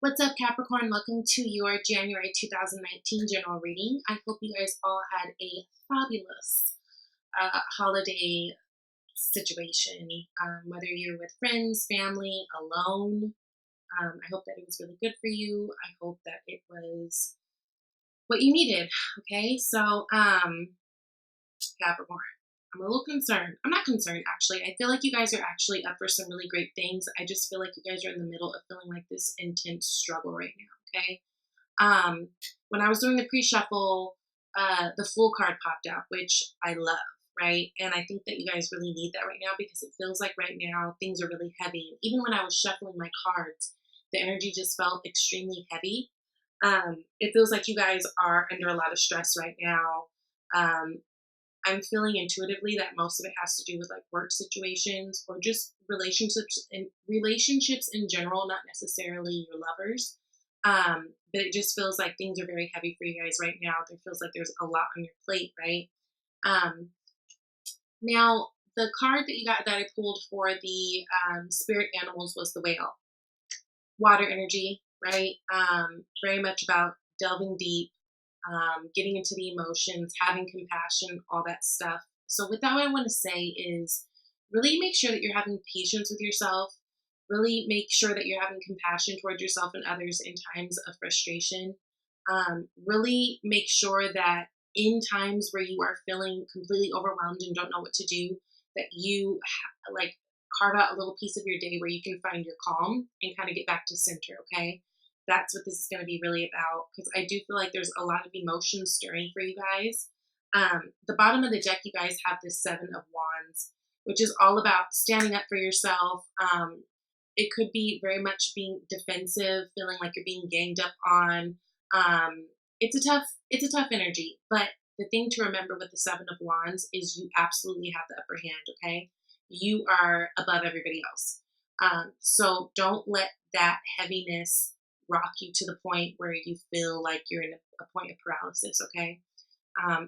What's up, Capricorn? Welcome to your January 2019 general reading. I hope you guys all had a fabulous holiday situation, whether you're with friends, family, alone. I hope that it was really good for you. I hope that it was what you needed. Okay, so Capricorn, I'm a little concerned. I'm not concerned, actually. I feel like you guys are actually up for some really great things. I just feel like you guys are in the middle of feeling like this intense struggle right now, okay? When I was doing the pre-shuffle, the Fool card popped out, which I love, right? And I think that you guys really need that right now because it feels like right now things are really heavy. Even when I was shuffling my cards, the energy just felt extremely heavy. It feels like you guys are under a lot of stress right now. I'm feeling intuitively that most of it has to do with like work situations or just relationships in general, not necessarily your lovers. But it just feels like things are very heavy for you guys right now. There feels like there's a lot on your plate, right? Now the card that you got that I pulled for the spirit animals was the whale. Water energy, right? Very much about delving deep, getting into the emotions, having compassion, all that stuff. So with that, what I want to say is really make sure that you're having patience with yourself. Really make sure that you're having compassion towards yourself and others in times of frustration. Really make sure that in times where you are feeling completely overwhelmed and don't know what to do, that you like carve out a little piece of your day where you can find your calm and kind of get back to center, okay? That's what this is going to be really about because I do feel like there's a lot of emotion stirring for you guys. The bottom of the deck, you guys have this Seven of Wands, which is all about standing up for yourself. It could be very much being defensive, feeling like you're being ganged up on. It's a tough energy, but the thing to remember with the Seven of Wands is you absolutely have the upper hand, okay? You are above everybody else. So don't let that heaviness rock you to the point where you feel like you're in a point of paralysis, okay?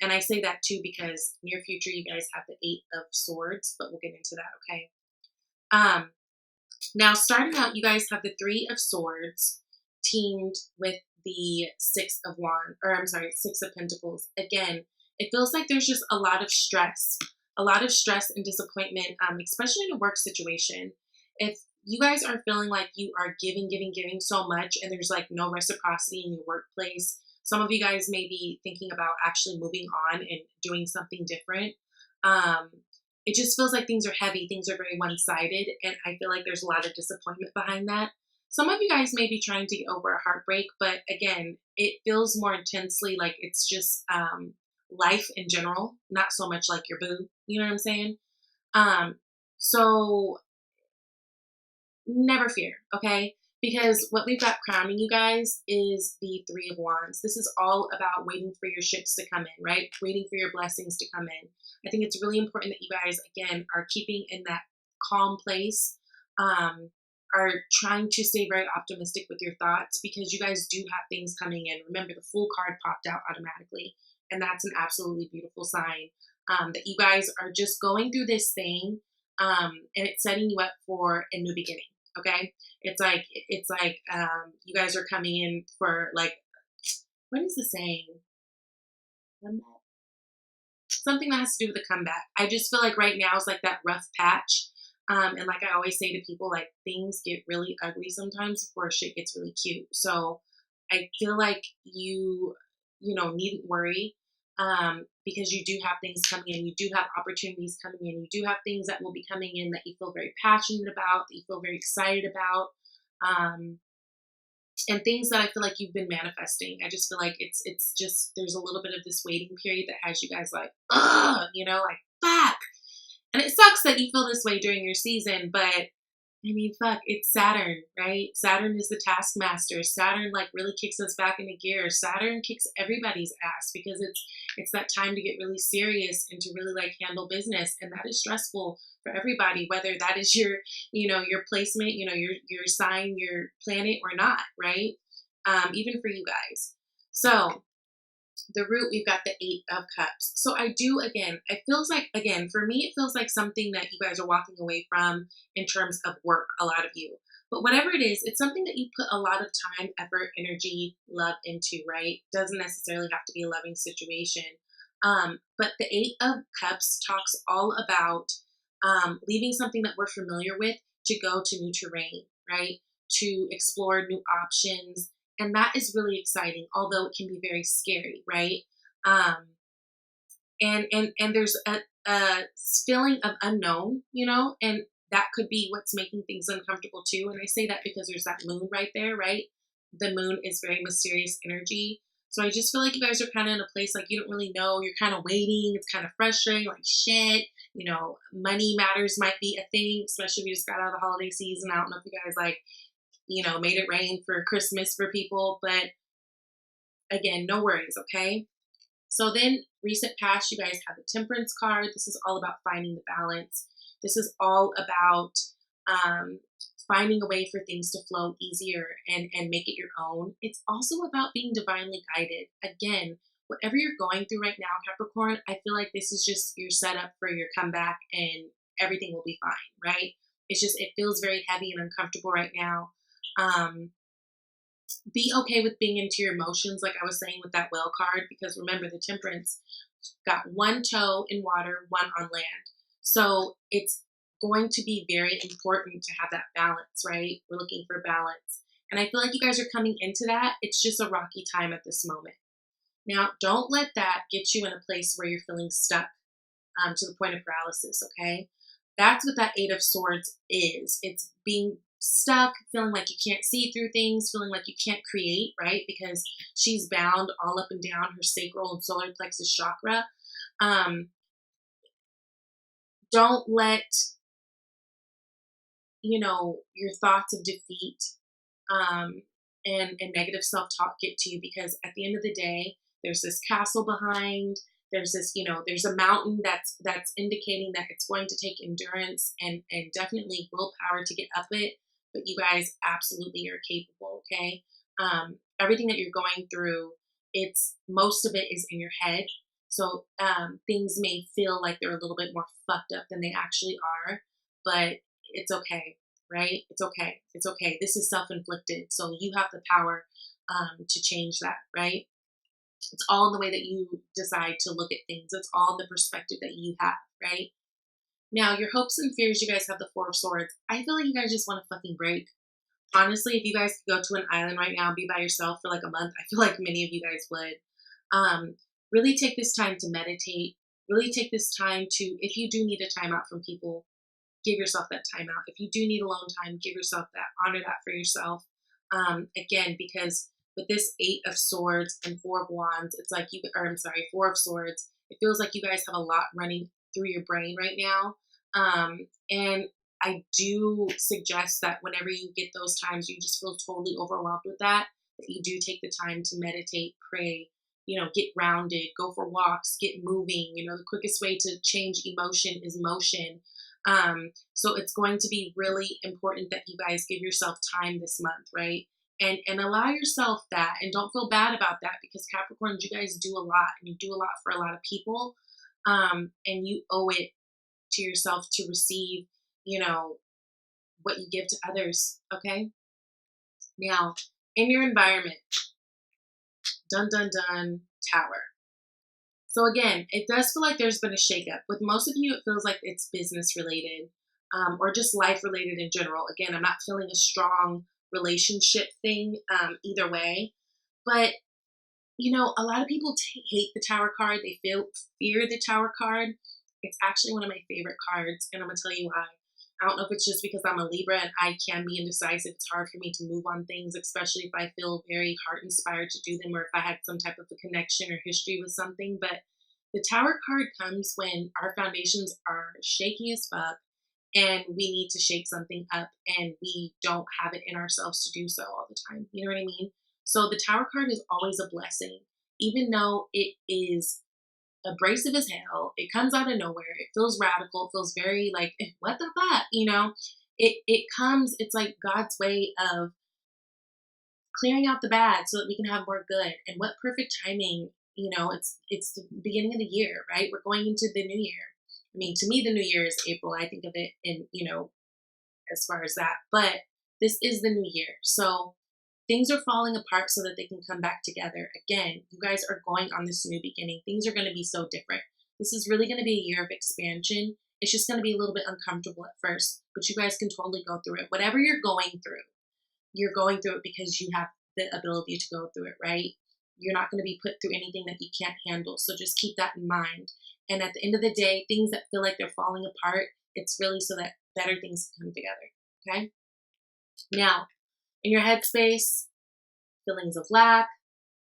And I say that too because near future you guys have the Eight of Swords, but we'll get into that, okay? Now starting out, you guys have the Three of Swords teamed with the Six of Pentacles. Again, it feels like there's just a lot of stress and disappointment, especially in a work situation. If you guys are feeling like you are giving so much and there's like no reciprocity in your workplace, some of you guys may be thinking about actually moving on and doing something different. It just feels like things are heavy, things are very one-sided, and I feel like there's a lot of disappointment behind that. Some of you guys may be trying to get over a heartbreak, but again, it feels more intensely like it's just life in general, not so much like your boo. You know what I'm saying? So never fear, okay? Because what we've got crowning you guys is the Three of Wands. This is all about waiting for your ships to come in, right? Waiting for your blessings to come in. I think it's really important that you guys, again, are keeping in that calm place, are trying to stay very optimistic with your thoughts because you guys do have things coming in. Remember, the Fool card popped out automatically, and that's an absolutely beautiful sign that you guys are just going through this thing, and it's setting you up for a new beginning. Okay, it's like you guys are coming in for like, what is the saying? Comeback? Something that has to do with a comeback. I just feel like right now is like that rough patch. And like I always say to people, like things get really ugly sometimes before shit gets really cute. So I feel like you needn't worry because you do have things coming in. You do have opportunities coming in. You do have things that will be coming in that you feel very passionate about, that you feel very excited about, and things that I feel like you've been manifesting. I just feel like it's just there's a little bit of this waiting period that has you guys like, ugh, like fuck. And it sucks that you feel this way during your season, but I mean, fuck, it's Saturn, right? Saturn is the taskmaster. Saturn like really kicks us back into gear. Saturn kicks everybody's ass because it's that time to get really serious and to really like handle business, and that is stressful for everybody, whether that is your placement, your sign, your planet or not, right? Even for you guys. So the root, we've got the Eight of Cups. So I do, again, it feels like, again, for me, it feels like something that you guys are walking away from in terms of work, a lot of you. But whatever it is, it's something that you put a lot of time, effort, energy, love into, right? Doesn't necessarily have to be a loving situation. But the Eight of Cups talks all about leaving something that we're familiar with to go to new terrain, right? To explore new options. And that is really exciting, although it can be very scary, right? Um, and there's a feeling of unknown, and that could be what's making things uncomfortable too. And I say that because there's that moon right there, right? The moon is very mysterious energy. So I just feel like you guys are kind of in a place like you don't really know. You're kind of waiting. It's kind of frustrating, like shit. Money matters might be a thing, especially if you just got out of the holiday season. I don't know if you guys made it rain for Christmas for people, but again, no worries, okay? So then, recent past, you guys have the Temperance card. This is all about finding the balance. This is all about um, finding a way for things to flow easier and make it your own. It's also about being divinely guided. Again, whatever you're going through right now, Capricorn, I feel like this is just your setup for your comeback and everything will be fine, right? It's just, it feels very heavy and uncomfortable right now. Be okay with being into your emotions, like I was saying with that whale card, because remember, the Temperance got one toe in water, one on land. So it's going to be very important to have that balance, right? We're looking for balance. And I feel like you guys are coming into that. It's just a rocky time at this moment. Now, don't let that get you in a place where you're feeling stuck to the point of paralysis, okay? That's what that Eight of Swords is. It's being stuck, feeling like you can't see through things, feeling like you can't create, right? Because she's bound all up and down her sacral and solar plexus chakra. Don't let, your thoughts of defeat and negative self-talk get to you, because at the end of the day, there's this castle behind. There's this, there's a mountain that's indicating that it's going to take endurance and definitely willpower to get up it. But you guys absolutely are capable, okay? Everything that you're going through, most of it is in your head. So things may feel like they're a little bit more fucked up than they actually are, but it's okay, right? It's okay. It's okay. This is self-inflicted. So you have the power to change that, right? It's all in the way that you decide to look at things. It's all in the perspective that you have, right? Now, your hopes and fears, you guys have the Four of Swords. I feel like you guys just want a fucking break. Honestly, if you guys could go to an island right now and be by yourself for like a month, I feel like many of you guys would. Really take this time to meditate. Really take this time to, if you do need a timeout from people, give yourself that timeout. If you do need alone time, give yourself that. Honor that for yourself. Again, because with this Eight of Swords and Four of Wands, it's like Four of Swords. It feels like you guys have a lot running through your brain right now. And I do suggest that whenever you get those times, you just feel totally overwhelmed with that you do take the time to meditate, pray, get grounded, go for walks, get moving. The quickest way to change emotion is motion. So it's going to be really important that you guys give yourself time this month, right? And allow yourself that, and don't feel bad about that, because Capricorns, you guys do a lot, and you do a lot for a lot of people. And you owe it to yourself to receive, what you give to others. Okay. Now, in your environment, dun, dun, dun, Tower. So again, it does feel like there's been a shakeup. With most of you, it feels like it's business related, or just life related in general. Again, I'm not feeling a strong relationship thing either way. But, a lot of people hate the Tower card. They fear the Tower card. It's actually one of my favorite cards, and I'm going to tell you why. I don't know if it's just because I'm a Libra and I can be indecisive. It's hard for me to move on things, especially if I feel very heart inspired to do them, or if I had some type of a connection or history with something. But the Tower card comes when our foundations are shaky as fuck and we need to shake something up, and we don't have it in ourselves to do so all the time. You know what I mean? So the Tower card is always a blessing, even though it is abrasive as hell. It comes out of nowhere. It feels radical. It feels very like, what the fuck? It comes, it's like God's way of clearing out the bad so that we can have more good. And what perfect timing, it's the beginning of the year, right? We're going into the new year. I mean, to me, the new year is April. I think of it in, as far as that. But this is the new year. So things are falling apart so that they can come back together. Again, you guys are going on this new beginning. Things are going to be so different. This is really going to be a year of expansion. It's just going to be a little bit uncomfortable at first, but you guys can totally go through it. Whatever you're going through it because you have the ability to go through it, right? You're not going to be put through anything that you can't handle. So just keep that in mind. And at the end of the day, things that feel like they're falling apart, it's really so that better things come together. Okay? Now, in your headspace, feelings of lack.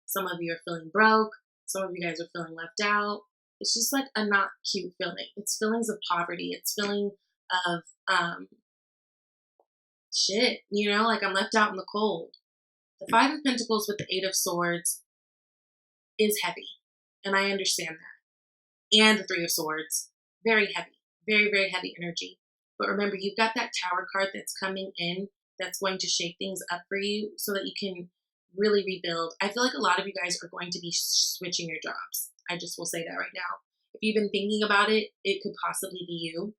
Some of you are feeling broke. Some of you guys are feeling left out. It's just like a not cute feeling. It's feelings of poverty. It's feeling of shit, like I'm left out in the cold. The Five of Pentacles with the Eight of Swords is heavy, and I understand that. And the Three of Swords, very heavy, very, very heavy energy. But remember, you've got that Tower card that's coming in that's going to shake things up for you so that you can really rebuild. I feel like a lot of you guys are going to be switching your jobs. I just will say that right now. If you've been thinking about it, it could possibly be you.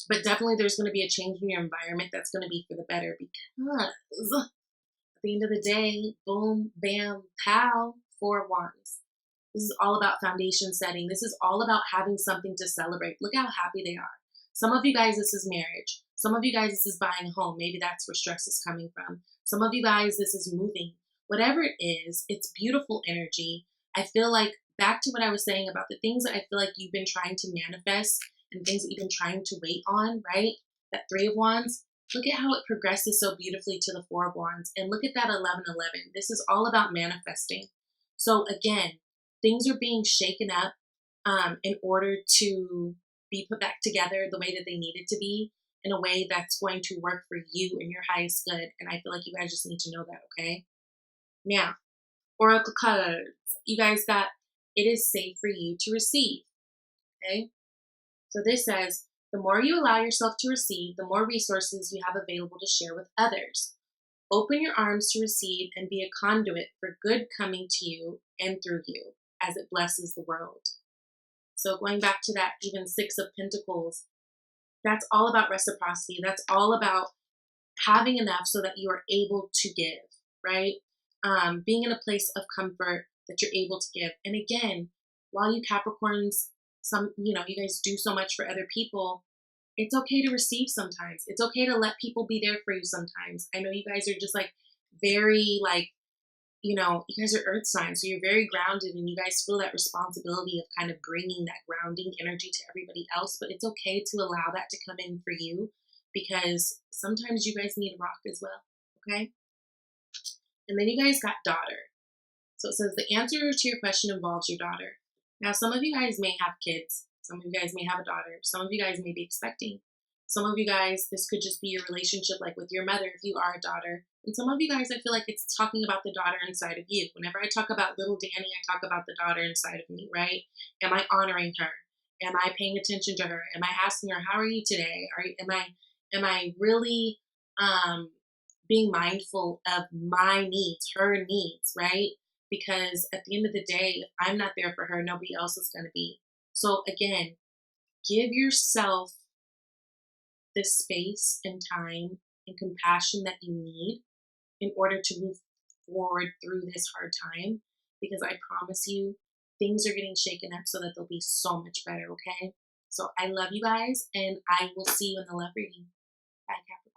But definitely there's going to be a change in your environment that's going to be for the better, because at the end of the day, boom, bam, pow, Four of Wands. This is all about foundation setting. This is all about having something to celebrate. Look how happy they are. Some of you guys, this is marriage. Some of you guys, this is buying a home. Maybe that's where stress is coming from. Some of you guys, this is moving. Whatever it is, it's beautiful energy. I feel like, back to what I was saying about the things that I feel like you've been trying to manifest and things that you've been trying to wait on, right? That Three of Wands, look at how it progresses so beautifully to the Four of Wands. And look at that 1111. This is all about manifesting. So again, things are being shaken up in order to be put back together the way that they needed to be, in a way that's going to work for you and your highest good. And I feel like you guys just need to know that, okay? Now, Oracle cards. You guys got, it is safe for you to receive, okay? So this says, the more you allow yourself to receive, the more resources you have available to share with others. Open your arms to receive and be a conduit for good coming to you and through you as it blesses the world. So going back to that even Six of Pentacles, that's all about reciprocity. That's all about having enough so that you are able to give, right? Being in a place of comfort that you're able to give. And again, while you Capricorns, you guys do so much for other people, it's okay to receive sometimes. It's okay to let people be there for you sometimes. I know you guys are just very you guys are earth signs, so you're very grounded and you guys feel that responsibility of kind of bringing that grounding energy to everybody else. But it's okay to allow that to come in for you, because sometimes you guys need a rock as well, okay? And then you guys got daughter. So it says the answer to your question involves your daughter. Now, some of you guys may have kids. Some of you guys may have a daughter. Some of you guys may be expecting. Some of you guys, this could just be your relationship with your mother if you are a daughter. And some of you guys, I feel like it's talking about the daughter inside of you. Whenever I talk about little Danny, I talk about the daughter inside of me, right? Am I honoring her? Am I paying attention to her? Am I asking her, how are you today? Am I really being mindful of my needs, her needs, right? Because at the end of the day, if I'm not there for her, nobody else is going to be. So again, give yourself the space and time and compassion that you need in order to move forward through this hard time, because I promise you, things are getting shaken up so that they'll be so much better, okay? So I love you guys, and I will see you in the love reading. Bye, Capricorn.